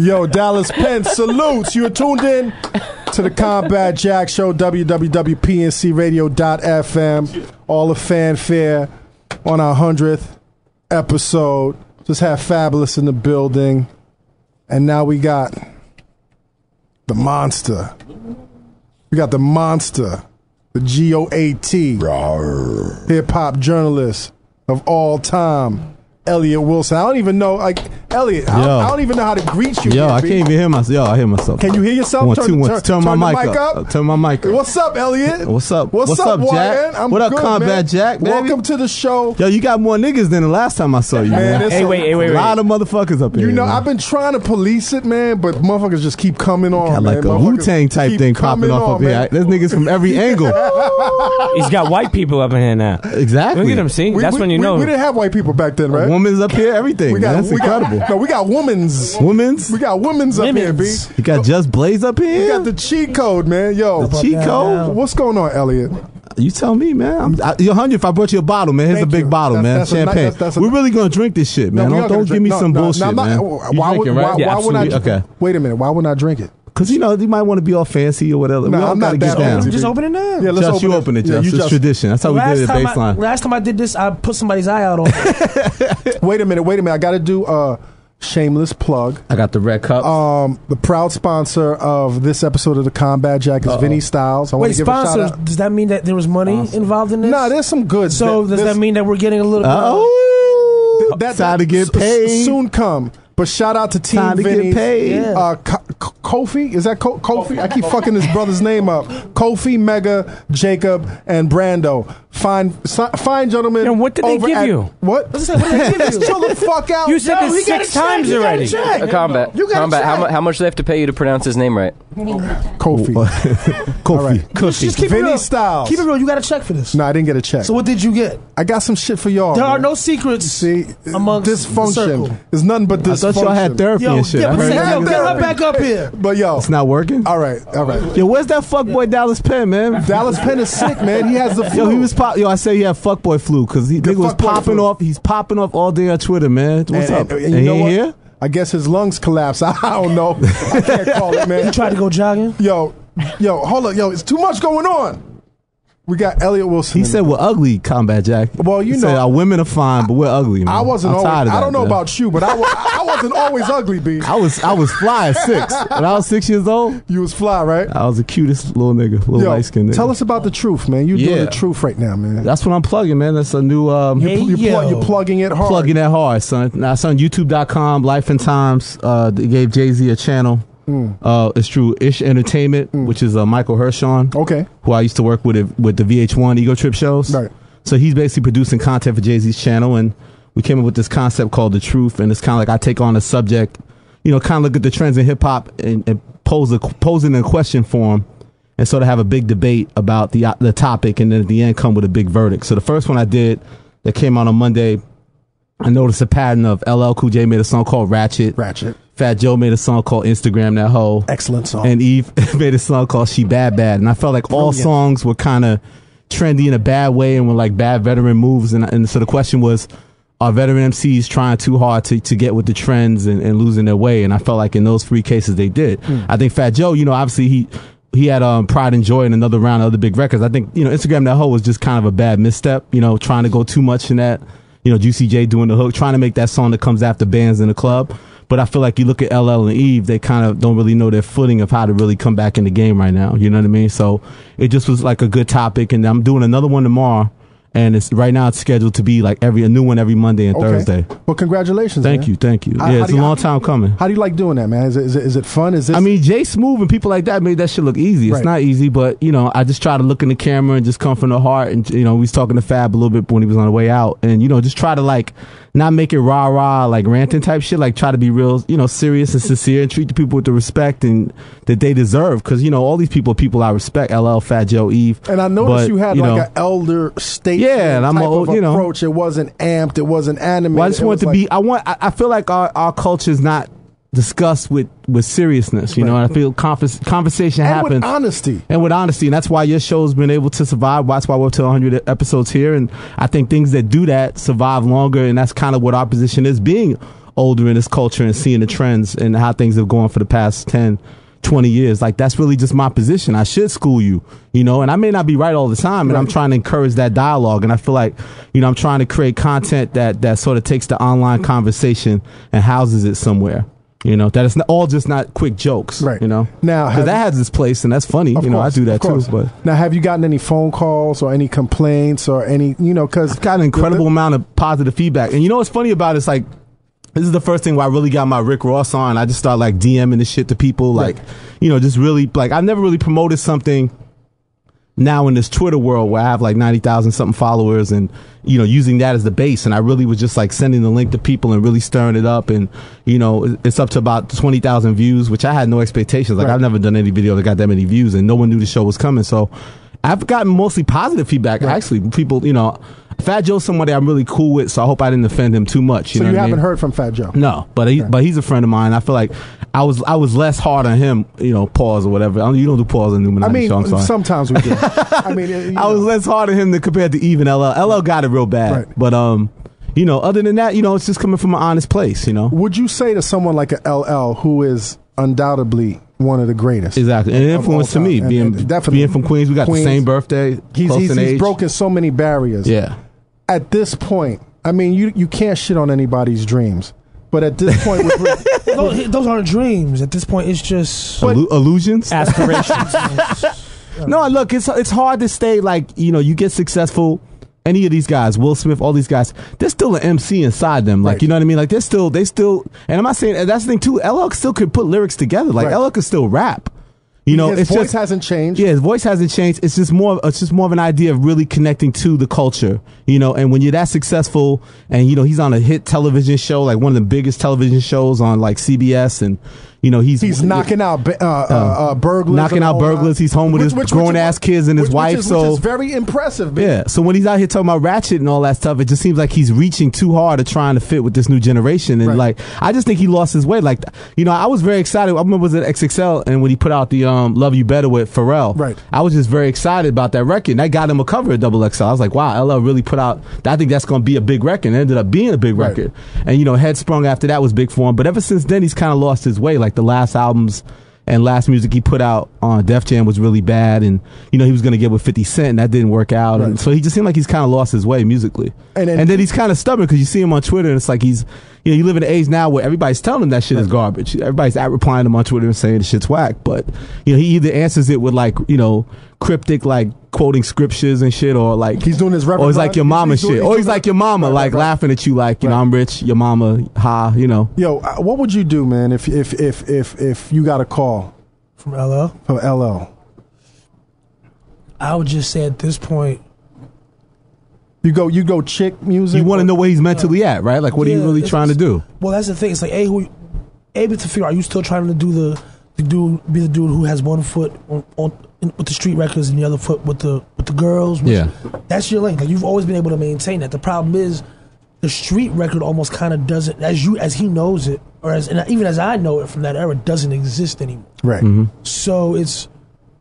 Yo, Dallas Penn salutes. You're tuned in to the Combat Jack Show, www.pncradio.fm. All the fanfare on our 100th episode. Just have Fabulous in the building. And now we got the monster. We got the monster, the GOAT, hip-hop journalist of all time, Elliott Wilson. I don't even know, like, Elliott, I don't even know how to greet you. Yo, I can't even hear myself. Yo, I hear myself. Can you hear yourself? Turn my mic up. Turn my mic up. What's up, Elliott? What's up? What's up, Jack? I'm what up, good, Combat man. Jack, baby? Welcome to the show. Yo, you got more niggas than the last time I saw you, man. Hey, wait. A lot of motherfuckers up here. You know, man. I've been trying to police it, man, but motherfuckers just keep coming on, got man. like a Wu-Tang type thing popping off up here. There's niggas from every angle. He's got white people up in here now. Exactly. Look at him, see? That's when you know. We didn't have white people back then, right? Women's up here, everything. That's incredible. We got women's. Women's? We got women's up here, B. You got Just Blaze up here? We got the cheat code, man. Yo. The cheat code? What's going on, Elliott? You tell me, man. You're 100 if I brought you a bottle, man. Here's a big bottle, man. Champagne. We're really going to drink this shit, man. Don't give me some bullshit, man. Why would I? Wait a minute. Why wouldn't I drink it? Because, you know, you might want to be all fancy or whatever. No, I'm not that down. Just open it now. Yeah, let's open it, Just. It's tradition. That's how we did it at Baseline. Last time I did this, I put somebody's eye out on it. Wait a minute. I got to do a shameless plug. I got the red cup. The proud sponsor of this episode of the Combat Jack is Vinny Styles. I want to give a shout out. Does that mean that there was money involved in this? No, there's some good. So does that mean that we're getting a little bit? That's how to get paid. Soon come. But shout out to Team Time to Vinny. get paid. Kofi? Is that Kofi? I keep fucking his brother's name up. Kofi, Mega, Jacob, and Brando. Fine gentlemen. And what did they give you? What? What did they give you? Chill the fuck out. You said this 6 times already. Combat. How much do they have to pay you to pronounce his name right? Kofi. Kofi. Just keep it Vinny real. Styles. Keep it real. You got a check for this. No, I didn't get a check. So what did you get? I got some shit for y'all. There are man. no secrets. See, amongst dysfunction. the circle. There's nothing but dysfunction. I thought y'all had therapy and shit. But get therapy. her back up here. But yo, it's not working. All right. Yo, where's that fuckboy Dallas Penn, man? Dallas Penn is sick, man. He has the flu. Yo, he was I say he had fuckboy flu because he was popping off. He's popping off all day on Twitter, man. What's up? And you know what? Here? I guess his lungs collapsed. I don't know. I can't call it, man. You tried to go jogging? Yo, hold up. Yo, it's too much going on. We got Elliott Wilson. He said we're ugly, Combat Jack. Well, you know, our women are fine, but we're ugly, man. I wasn't I'm always. tired of that, I don't know man. about you, but I wasn't always ugly, B. I was fly at 6. When I was 6 years old, you was fly, right? I was the cutest little nigga, little light skinned nigga. Tell us about the truth, man. You doing the truth right now, man. That's what I'm plugging, man. That's a new. You're plugging it hard. Plugging it hard, son. Now it's on YouTube.com. Life+Times. They gave Jay-Z a channel. It's true. Ish Entertainment, which is Michael Hershon, who I used to work with the VH1 Ego Trip shows. Right. So he's basically producing content for Jay-Z's channel, and we came up with this concept called The Truth, and it's kind of like I take on a subject, you know, kind of look at the trends in hip hop and pose it in a question form, and sort of have a big debate about the topic, and then at the end come with a big verdict. So the first one I did that came out on Monday, I noticed a pattern of LL Cool J made a song called Ratchet. Fat Joe made a song called Instagram That Hoe. Excellent song. And Eve made a song called She Bad Bad. And I felt like all songs were kind of trendy in a bad way and were like bad veteran moves. And so the question was, are veteran MCs trying too hard to get with the trends and losing their way? And I felt like in those 3 cases they did. I think Fat Joe, you know, obviously he had Pride and Joy in another round of other big records. I think, you know, Instagram That Hoe was just kind of a bad misstep, you know, trying to go too much in that. You know, Juicy J doing the hook, trying to make that song that comes after bands in the club. But I feel like you look at LL and Eve, they kind of don't really know their footing of how to really come back in the game right now. You know what I mean? So it just was like a good topic. And I'm doing another one tomorrow. And it's scheduled to be like a new one every Monday and Thursday. Well, congratulations. Thank you. Yeah, it's a long time coming. How do you like doing that, man? Is it fun? I mean, Jay Smooth and people like that made that shit look easy. It's not easy, but you know, I just try to look in the camera and just come from the heart. And you know, we was talking to Fab a little bit when he was on the way out, and you know, just try to like not make it rah like ranting type shit. Like try to be real, you know, serious and sincere, and treat the people with the respect and that they deserve. Because you know, all these people I respect. LL, Fat Joe, Eve. And I noticed you had like an elder statesman and type of approach. It wasn't amped. It wasn't animated. Well, I just want to be. I feel like our culture is not discussed with seriousness, you know, and I feel conversation happens. With honesty. And that's why your show's been able to survive. That's why we're up to 100 episodes here. And I think things that do that survive longer, and that's kind of what our position is, being older in this culture and seeing the trends and how things have gone for the past 10, 20 years. Like, that's really just my position. I should school you, and I may not be right all the time, and I'm trying to encourage that dialogue. And I feel like, I'm trying to create content that sort of takes the online conversation and houses it somewhere. That it's all just not quick jokes, right? Now, because that has its place and that's funny. Course, I do that too. But now, have you gotten any phone calls or any complaints or any, because I've got an incredible amount of positive feedback. And what's funny about it? It's like, this is the first thing where I really got my Rick Ross on. I just started like DMing this shit to people, like, just really like I've never really promoted something. Now in this Twitter world where I have like 90,000 something followers and, using that as the base. And I really was just like sending the link to people and really stirring it up. And, it's up to about 20,000 views, which I had no expectations. Like I've never done any video that got that many views and no one knew the show was coming. So I've gotten mostly positive feedback. Actually, people, Fat Joe's somebody I'm really cool with, so I hope I didn't offend him too much. So you haven't heard from Fat Joe? No, but he's a friend of mine. I feel like I was less hard on him, pause or whatever. You don't do pause on Illuminati show, I'm sorry. Sometimes we do. I was less hard on him than compared to even LL. LL got it real bad. Right. But other than that, it's just coming from an honest place, Would you say to someone like a LL who is undoubtedly one of the greatest? Exactly. And an influence to me, being from Queens, we got the same birthday, close in age. He's broken so many barriers. Yeah. At this point, you can't shit on anybody's dreams. But at this point, those aren't dreams. At this point, it's just illusions, aspirations. No, look, it's hard to stay like you get successful. Any of these guys, Will Smith, all these guys, there's still an MC inside them. Like, you know what I mean? Like, they still, and I'm not saying, that's the thing too, LL still could put lyrics together. Like, LL could still rap. His voice hasn't changed. Yeah, his voice hasn't changed. It's just more of an idea of really connecting to the culture, and when you're that successful and, he's on a hit television show, like one of the biggest television shows on like CBS and, he's knocking out burglars. Knocking out burglars. He's home with his grown-ass kids and his wife. Which is very impressive. Baby. Yeah. So when he's out here talking about ratchet and all that stuff, it just seems like he's reaching too hard at trying to fit with this new generation. And like, I just think he lost his way. Like, I was very excited. I remember it was at XXL and when he put out the Love You Better with Pharrell. Right. I was just very excited about that record. And that got him a cover at XXL. I was like, wow, LL really put out, I think that's going to be a big record. And it ended up being a big record. And, Head Sprung after that was big for him. But ever since then, he's kind of lost his way. Like the last albums and last music he put out on Def Jam was really bad. And, he was going to get with 50 Cent and that didn't work out. And so he just seemed like he's kind of lost his way musically. And then he's kind of stubborn because you see him on Twitter and it's like he's, you live in an age now where everybody's telling him that shit is garbage. Everybody's replying to him on Twitter and saying the shit's whack. But, he either answers it with like, cryptic, like quoting scriptures and shit, or like he's doing his repertoire. Or he's like your mama shit. Or he's like your mama, like laughing at you like, I'm rich, your mama, ha, Yo, what would you do, man, if you got a call from LL? From LL. I would just say at this point, you go chick music. You want to know where he's mentally at, right? Like, what are you really trying to do? Well, that's the thing. It's like, able to figure out, are you still trying to be the dude who has one foot with the street records and the other foot with the girls? That's your lane. Like, you've always been able to maintain that. The problem is the street record almost kind of doesn't, as he knows it, or even as I know it from that era, doesn't exist anymore. Right. Mm-hmm. So it's,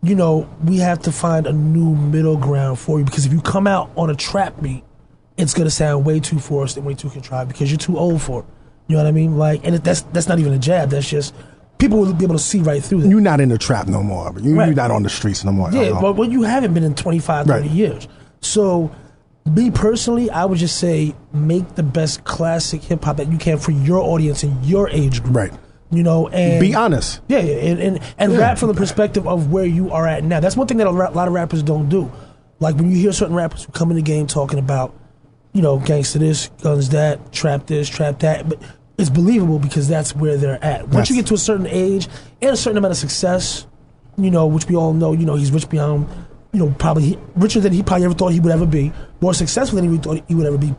we have to find a new middle ground for you, because if you come out on a trap beat, it's gonna sound way too forced and way too contrived because you're too old for it. You know what I mean? Like, and that's not even a jab. That's just people will be able to see right through that. You're not in the trap no more. You're not on the streets no more. Yeah, but you haven't been in 25, 30 years. So, me personally, I would just say make the best classic hip hop that you can for your audience and your age group. Right. And be honest. Yeah, and rap from the perspective of where you are at now. That's one thing that a lot of rappers don't do. Like when you hear certain rappers who come in the game talking about, gangsta this, guns that, trap this, trap that, but it's believable because that's where they're at. Once you get to a certain age and a certain amount of success, which we all know, he's rich beyond, probably richer than he probably ever thought he would ever be, more successful than he thought he would ever be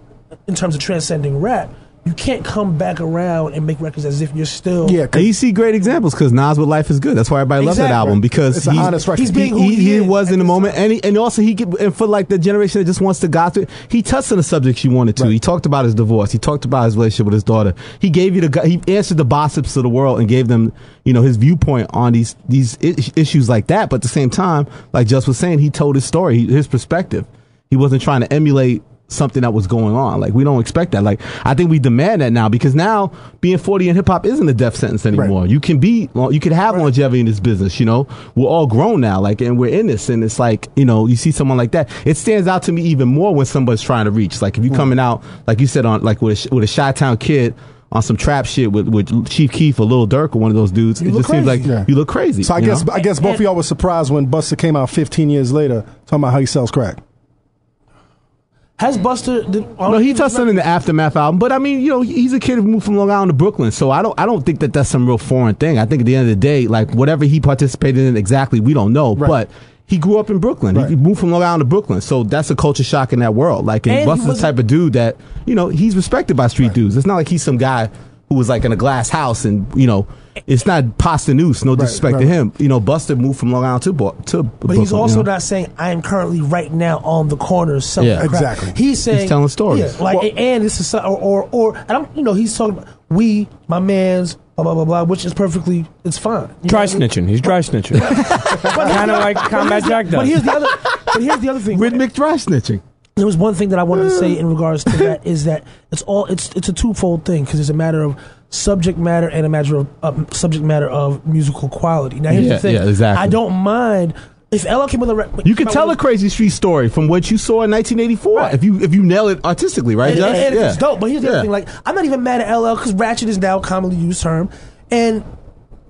in terms of transcending rap. You can't come back around and make records as if you're still... Yeah, and you see great examples because Nas with Life is Good. That's why everybody loves that album, because it's an honest record. He's being who he was in the moment, and also and for like the generation that just wants to gossip, he touched on the subjects he wanted to. Right. He talked about his divorce. He talked about his relationship with his daughter. He gave you he answered the gossips of the world and gave them, his viewpoint on these issues like that. But at the same time, like Just was saying, he told his story, his perspective. He wasn't trying to emulate something that was going on. Like, we don't expect that. Like, I think we demand that now, because now being 40 in hip hop isn't a death sentence anymore. Right. You can have longevity in this business. You know, we're all grown now, like, and we're in this, and it's like, you know, you see someone like that, it stands out to me even more when somebody's trying to reach. Like, if you coming out, like you said, on like with a Chi-Town Kid on some trap shit with Chief Keef or Lil Durk or one of those dudes, it just seems like you look crazy. So I guess both of y'all was surprised when Busta came out 15 years later talking about how he sells crack. Has Busta? No, he touched on it in the Aftermath album, but I mean, you know, he's a kid who moved from Long Island to Brooklyn, so I don't think that that's some real foreign thing. I think at the end of the day, like, whatever he participated in exactly, we don't know, but he grew up in Brooklyn. He moved from Long Island to Brooklyn, so that's a culture shock in that world. Like, and Busta's the type of dude that, you know, he's respected by street dudes. It's not like he's some guy who was like in a glass house, and, you know, it's not pasta noose. No disrespect to him. You know, Busta moved from Long Island to Brooklyn. But he's also not saying I am currently right now on the corner selling crack. Exactly. He's saying he's telling stories. Yeah, like, and this is or and I'm, you know, he's talking about we, my man's, blah blah blah blah, which is perfectly, it's fine. Dry snitching. He's dry snitching. Kind of like Combat Jack does. But here's the other thing. Rhythmic dry snitching. There was one thing that I wanted to say in regards to that, is that it's a twofold thing, because it's a matter of subject matter and a matter of subject matter of musical quality. Now here's the thing. Yeah, exactly. I don't mind if LL came with a you can tell a crazy street story from what you saw in 1984 if you nail it artistically, right? And it's dope. But here's the other thing. Like, I'm not even mad at LL, because ratchet is now a commonly used term, and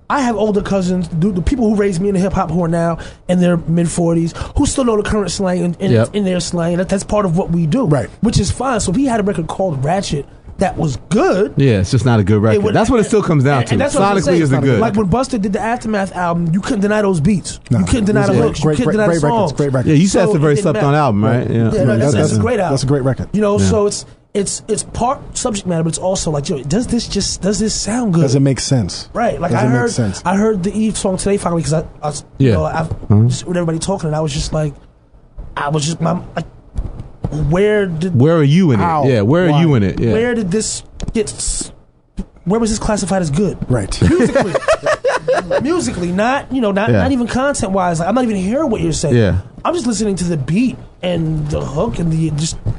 I have older cousins, the people who raised me in hip hop, who are now in their mid 40s, who still know the current slang in their slang. That's part of what we do, which is fine. So if he had a record called Ratchet that was good, it's just not a good record. That's what it still comes down to. Sonically, is it good? Like when Busta did the Aftermath album, you couldn't deny those beats. You couldn't deny the hooks. You couldn't deny the songs. Great record. Yeah, you said it's a very slept on album, right? Yeah, that's a great album. That's a great record. You know, so it's part subject matter, but it's also like, does this sound good? Does it make sense? Right. Like, I heard the Eve song today finally, because I've just with everybody talking, and I was just like, where are you in it? Yeah, where are you in it? Yeah. Where did this where was this classified as good? Right. Musically, not even content wise. Like, I'm not even hearing what you're saying. Yeah. I'm just listening to the beat and the hook and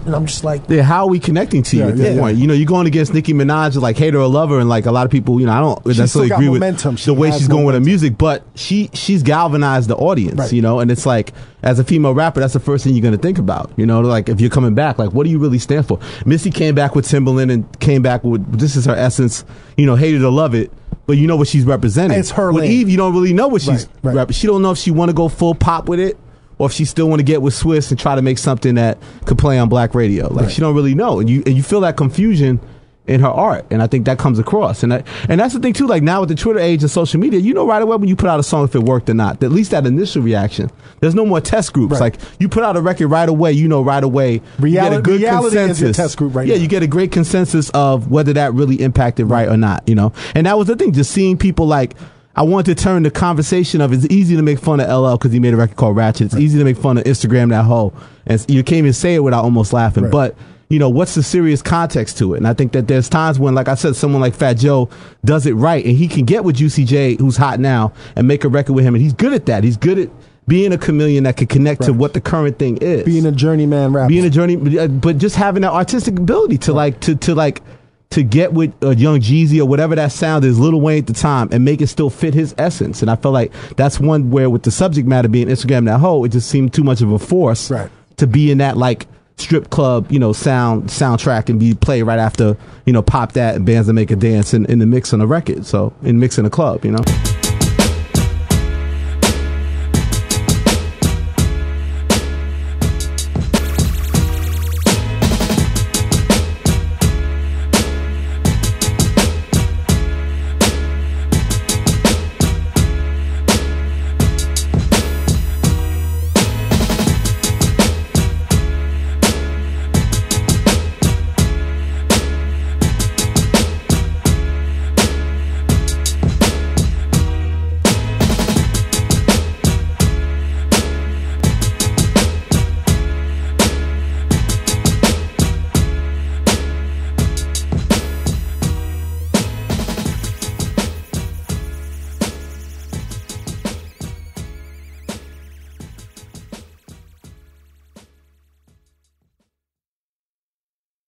I'm just like, how are we connecting to you at this point? You know, you're going against Nicki Minaj, like hater or lover, and like a lot of people, you know, I don't necessarily agree with the way she's going with her music, but she's galvanized the audience, you know, and it's like, as a female rapper, that's the first thing you're going to think about, you know, like, if you're coming back, like, what do you really stand for? Missy came back with Timbaland and came back with, this is her essence, you know, hate it or love it, but you know what she's representing. It's her with lane. Eve, you don't really know what she's rapping. She don't know if she want to go full pop with it, or if she still want to get with Swiss and try to make something that could play on black radio. Like, she don't really know. And you feel that confusion in her art. And I think that comes across. And that's the thing too, like, now with the Twitter age and social media, you know right away when you put out a song if it worked or not. At least that initial reaction. There's no more test groups. Like, you put out a record right away, you know right away. You get a good consensus. Is your test group right now. You get a great consensus of whether that really impacted right or not, you know. And that was the thing, just seeing people like, I wanted to turn the conversation of, it's easy to make fun of LL because he made a record called Ratchet. It's easy to make fun of Instagram that hoe. And you can't even say it without almost laughing. But, you know, what's the serious context to it? And I think that there's times when, like I said, someone like Fat Joe does it right, and he can get with Juicy J, who's hot now, and make a record with him. And he's good at that. He's good at being a chameleon that can connect to what the current thing is. Being a journeyman rapper. But just having that artistic ability to get with a Young Jeezy or whatever that sound is, Lil Wayne at the time, and make it still fit his essence. And I felt like that's one where, with the subject matter being Instagram that hoe, it just seemed too much of a force to be in that, like, strip club, you know, soundtrack and be played right after, you know, Pop That and Bands That Make a Dance in the mix on a record. So, in mix in a club, you know.